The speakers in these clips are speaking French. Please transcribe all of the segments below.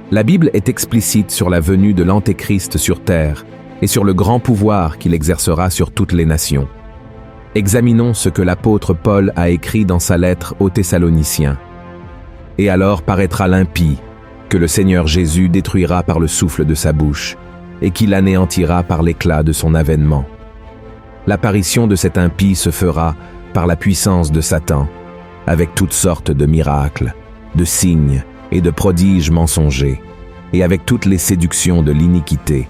La Bible est explicite sur la venue de l'Antéchrist sur terre et sur le grand pouvoir qu'il exercera sur toutes les nations. Examinons ce que l'apôtre Paul a écrit dans sa lettre aux Thessaloniciens. « Et alors paraîtra l'impie, que le Seigneur Jésus détruira par le souffle de sa bouche, et qu'il anéantira par l'éclat de son avènement. L'apparition de cet impie se fera par la puissance de Satan, avec toutes sortes de miracles, de signes et de prodiges mensongers, et avec toutes les séductions de l'iniquité,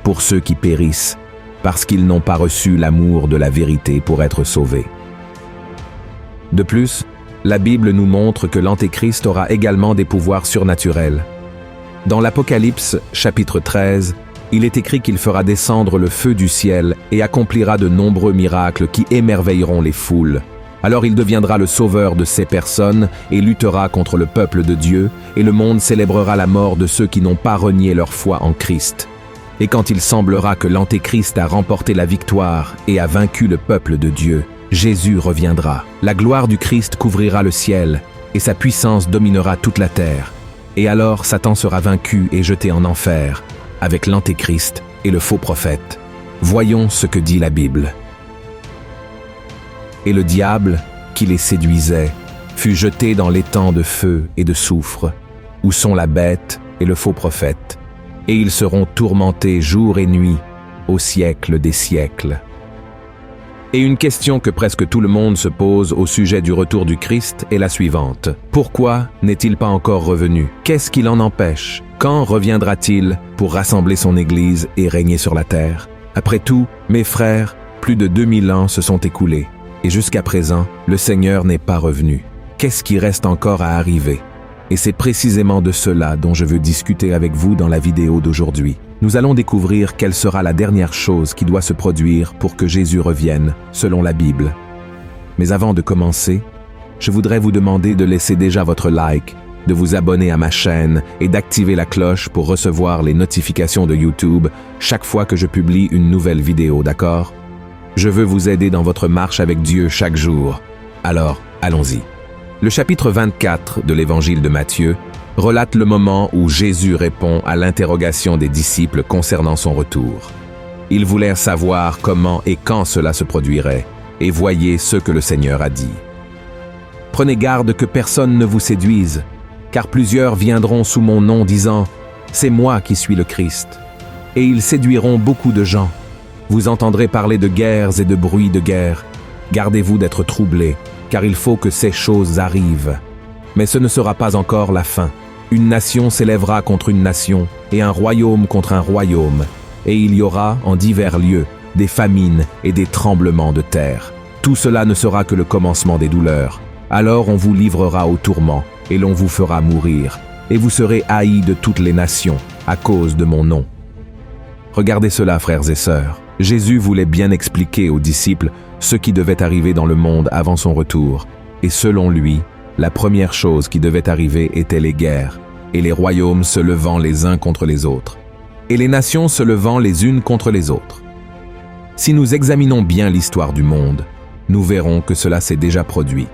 pour ceux qui périssent, parce qu'ils n'ont pas reçu l'amour de la vérité pour être sauvés. » De plus, la Bible nous montre que l'Antéchrist aura également des pouvoirs surnaturels. Dans l'Apocalypse, chapitre 13, il est écrit qu'il fera descendre le feu du ciel et accomplira de nombreux miracles qui émerveilleront les foules. Alors il deviendra le sauveur de ces personnes et luttera contre le peuple de Dieu, et le monde célébrera la mort de ceux qui n'ont pas renié leur foi en Christ. Et quand il semblera que l'Antéchrist a remporté la victoire et a vaincu le peuple de Dieu, Jésus reviendra. La gloire du Christ couvrira le ciel, et sa puissance dominera toute la terre. Et alors Satan sera vaincu et jeté en enfer, avec l'Antéchrist et le faux prophète. Voyons ce que dit la Bible. « Et le diable, qui les séduisait, fut jeté dans l'étang de feu et de soufre, où sont la bête et le faux prophète, et ils seront tourmentés jour et nuit, au siècle des siècles. » Et une question que presque tout le monde se pose au sujet du retour du Christ est la suivante. Pourquoi n'est-il pas encore revenu? Qu'est-ce qui l'en empêche? Quand reviendra-t-il pour rassembler son Église et régner sur la terre? Après tout, mes frères, plus de 2000 ans se sont écoulés, et jusqu'à présent, le Seigneur n'est pas revenu. Qu'est-ce qui reste encore à arriver? Et c'est précisément de cela dont je veux discuter avec vous dans la vidéo d'aujourd'hui. Nous allons découvrir quelle sera la dernière chose qui doit se produire pour que Jésus revienne, selon la Bible. Mais avant de commencer, je voudrais vous demander de laisser déjà votre like, de vous abonner à ma chaîne et d'activer la cloche pour recevoir les notifications de YouTube chaque fois que je publie une nouvelle vidéo, d'accord? Je veux vous aider dans votre marche avec Dieu chaque jour. Alors, allons-y. Le chapitre 24 de l'Évangile de Matthieu relate le moment où Jésus répond à l'interrogation des disciples concernant son retour. Ils voulèrent savoir comment et quand cela se produirait, et voyez ce que le Seigneur a dit. « Prenez garde que personne ne vous séduise, car plusieurs viendront sous mon nom disant « C'est moi qui suis le Christ ». Et ils séduiront beaucoup de gens. Vous entendrez parler de guerres et de bruits de guerre. Gardez-vous d'être troublés, car il faut que ces choses arrivent. Mais ce ne sera pas encore la fin. Une nation s'élèvera contre une nation, et un royaume contre un royaume. Et il y aura, en divers lieux, des famines et des tremblements de terre. Tout cela ne sera que le commencement des douleurs. Alors on vous livrera au tourment, et l'on vous fera mourir. Et vous serez haïs de toutes les nations, à cause de mon nom. Regardez cela, frères et sœurs. Jésus voulait bien expliquer aux disciples ce qui devait arriver dans le monde avant son retour. Et selon lui, la première chose qui devait arriver était les guerres, et les royaumes se levant les uns contre les autres, et les nations se levant les unes contre les autres. Si nous examinons bien l'histoire du monde, nous verrons que cela s'est déjà produit.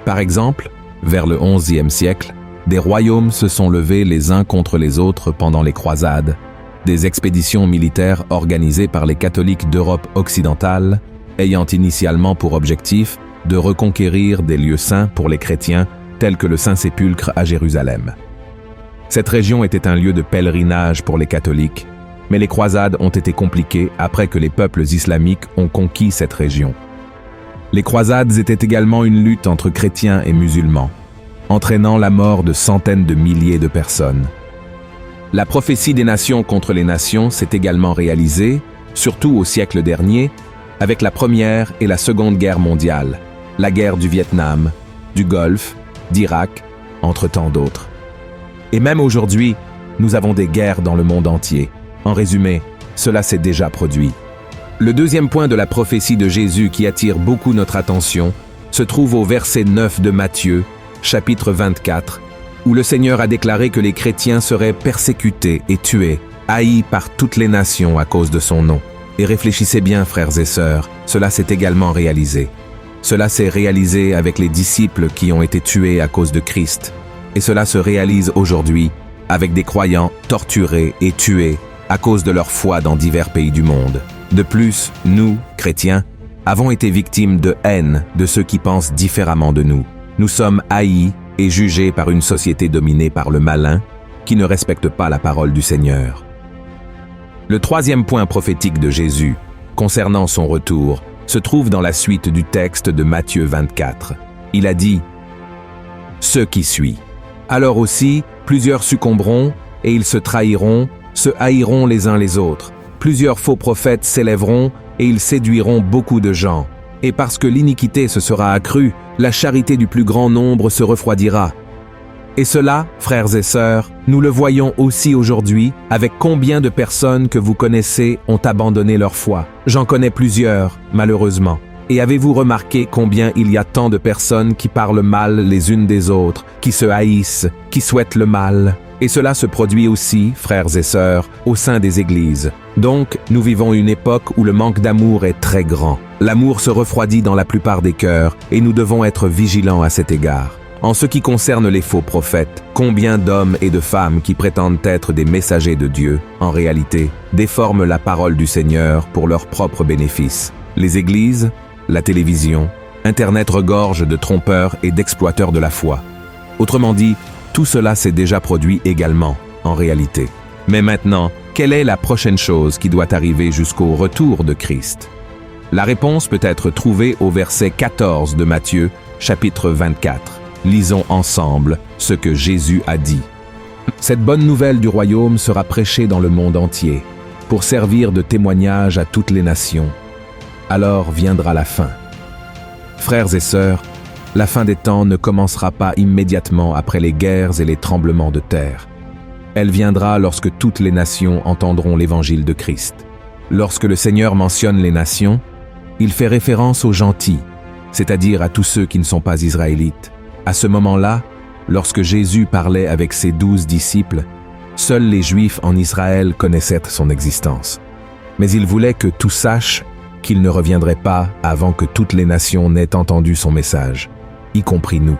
Par exemple, vers le XIe siècle, des royaumes se sont levés les uns contre les autres pendant les croisades, des expéditions militaires organisées par les catholiques d'Europe occidentale, ayant initialement pour objectif de reconquérir des lieux saints pour les chrétiens, tels que le Saint-Sépulcre à Jérusalem. Cette région était un lieu de pèlerinage pour les catholiques, mais les croisades ont été compliquées après que les peuples islamiques ont conquis cette région. Les croisades étaient également une lutte entre chrétiens et musulmans, entraînant la mort de centaines de milliers de personnes. La prophétie des nations contre les nations s'est également réalisée, surtout au siècle dernier, avec la Première et la Seconde Guerre mondiale, la guerre du Vietnam, du Golfe, d'Irak, entre tant d'autres. Et même aujourd'hui, nous avons des guerres dans le monde entier. En résumé, cela s'est déjà produit. Le deuxième point de la prophétie de Jésus qui attire beaucoup notre attention se trouve au verset 9 de Matthieu, chapitre 24, où le Seigneur a déclaré que les chrétiens seraient persécutés et tués, haïs par toutes les nations à cause de son nom. Et réfléchissez bien, frères et sœurs, cela s'est également réalisé. Cela s'est réalisé avec les disciples qui ont été tués à cause de Christ. Et cela se réalise aujourd'hui avec des croyants torturés et tués à cause de leur foi dans divers pays du monde. De plus, nous, chrétiens, avons été victimes de haine de ceux qui pensent différemment de nous. Nous sommes haïs et jugés par une société dominée par le malin qui ne respecte pas la parole du Seigneur. Le troisième point prophétique de Jésus, concernant son retour, se trouve dans la suite du texte de Matthieu 24. Il a dit « Ce qui suit. Alors aussi, plusieurs succomberont, et ils se trahiront, se haïront les uns les autres. Plusieurs faux prophètes s'élèveront, et ils séduiront beaucoup de gens. Et parce que l'iniquité se sera accrue, la charité du plus grand nombre se refroidira. Et cela, frères et sœurs, nous le voyons aussi aujourd'hui avec combien de personnes que vous connaissez ont abandonné leur foi. J'en connais plusieurs, malheureusement. Et avez-vous remarqué combien il y a tant de personnes qui parlent mal les unes des autres, qui se haïssent, qui souhaitent le mal? Et cela se produit aussi, frères et sœurs, au sein des églises. Donc, nous vivons une époque où le manque d'amour est très grand. L'amour se refroidit dans la plupart des cœurs et nous devons être vigilants à cet égard. En ce qui concerne les faux prophètes, combien d'hommes et de femmes qui prétendent être des messagers de Dieu, en réalité, déforment la parole du Seigneur pour leur propre bénéfice. Les églises, la télévision, Internet regorge de trompeurs et d'exploiteurs de la foi. Autrement dit, tout cela s'est déjà produit également, en réalité. Mais maintenant, quelle est la prochaine chose qui doit arriver jusqu'au retour de Christ? La réponse peut être trouvée au verset 14 de Matthieu, chapitre 24. Lisons ensemble ce que Jésus a dit. Cette bonne nouvelle du royaume sera prêchée dans le monde entier, pour servir de témoignage à toutes les nations. Alors viendra la fin. Frères et sœurs, la fin des temps ne commencera pas immédiatement après les guerres et les tremblements de terre. Elle viendra lorsque toutes les nations entendront l'évangile de Christ. Lorsque le Seigneur mentionne les nations, il fait référence aux gentils, c'est-à-dire à tous ceux qui ne sont pas israélites. À ce moment-là, lorsque Jésus parlait avec ses 12 disciples, seuls les Juifs en Israël connaissaient son existence. Mais il voulait que tous sachent qu'il ne reviendrait pas avant que toutes les nations n'aient entendu son message, y compris nous.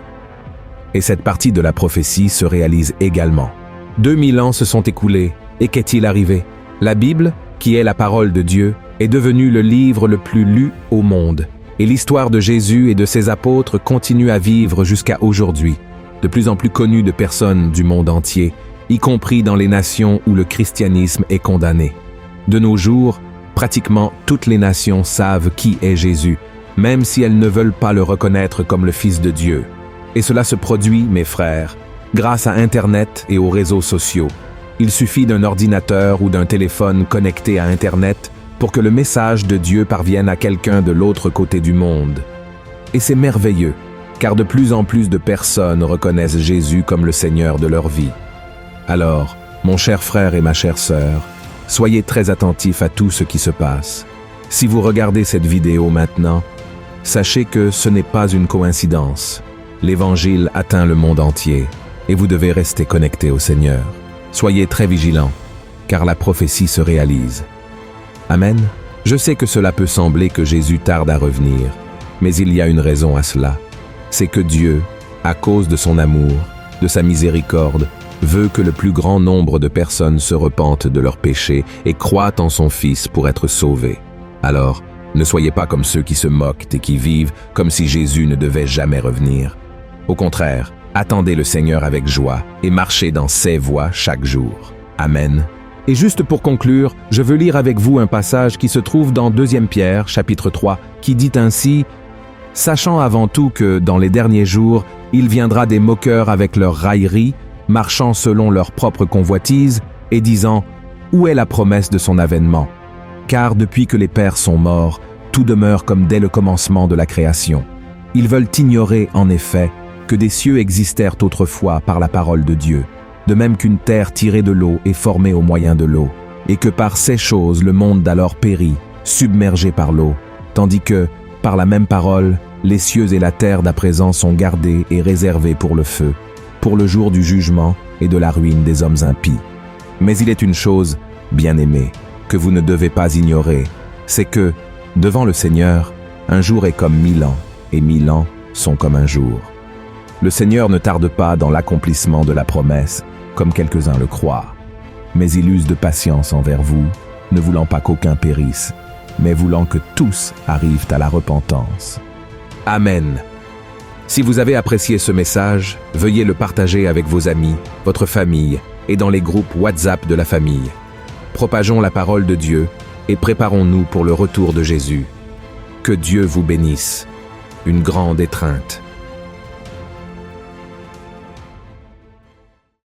Et cette partie de la prophétie se réalise également. 2000 ans se sont écoulés, et qu'est-il arrivé? La Bible, qui est la parole de Dieu, est devenue le livre le plus lu au monde. Et l'histoire de Jésus et de ses apôtres continue à vivre jusqu'à aujourd'hui, de plus en plus connue de personnes du monde entier, y compris dans les nations où le christianisme est condamné. De nos jours, pratiquement toutes les nations savent qui est Jésus, même si elles ne veulent pas le reconnaître comme le Fils de Dieu. Et cela se produit, mes frères, grâce à Internet et aux réseaux sociaux. Il suffit d'un ordinateur ou d'un téléphone connecté à Internet pour que le message de Dieu parvienne à quelqu'un de l'autre côté du monde. Et c'est merveilleux, car de plus en plus de personnes reconnaissent Jésus comme le Seigneur de leur vie. Alors, mon cher frère et ma chère sœur, soyez très attentifs à tout ce qui se passe. Si vous regardez cette vidéo maintenant, sachez que ce n'est pas une coïncidence. L'Évangile atteint le monde entier, et vous devez rester connectés au Seigneur. Soyez très vigilants, car la prophétie se réalise. Amen. Je sais que cela peut sembler que Jésus tarde à revenir, mais il y a une raison à cela. C'est que Dieu, à cause de son amour, de sa miséricorde, veut que le plus grand nombre de personnes se repentent de leurs péchés et croient en son Fils pour être sauvés. Alors, ne soyez pas comme ceux qui se moquent et qui vivent comme si Jésus ne devait jamais revenir. Au contraire, attendez le Seigneur avec joie et marchez dans ses voies chaque jour. Amen. Et juste pour conclure, je veux lire avec vous un passage qui se trouve dans 2 Pierre, chapitre 3, qui dit ainsi « Sachant avant tout que, dans les derniers jours, il viendra des moqueurs avec leurs railleries, marchant selon leur propre convoitise, et disant « Où est la promesse de son avènement ?» Car depuis que les pères sont morts, tout demeure comme dès le commencement de la création. Ils veulent ignorer, en effet, que des cieux existèrent autrefois par la parole de Dieu, de même qu'une terre tirée de l'eau est formée au moyen de l'eau, et que par ces choses le monde d'alors périt, submergé par l'eau, tandis que, par la même parole, les cieux et la terre d'à présent sont gardés et réservés pour le feu, pour le jour du jugement et de la ruine des hommes impies. Mais il est une chose, bien-aimée, que vous ne devez pas ignorer, c'est que, devant le Seigneur, un jour est comme 1000 ans, et 1000 ans sont comme un jour. Le Seigneur ne tarde pas dans l'accomplissement de la promesse, comme quelques-uns le croient. Mais il use de patience envers vous, ne voulant pas qu'aucun périsse, mais voulant que tous arrivent à la repentance. Amen. Si vous avez apprécié ce message, veuillez le partager avec vos amis, votre famille et dans les groupes WhatsApp de la famille. Propageons la parole de Dieu et préparons-nous pour le retour de Jésus. Que Dieu vous bénisse. Une grande étreinte.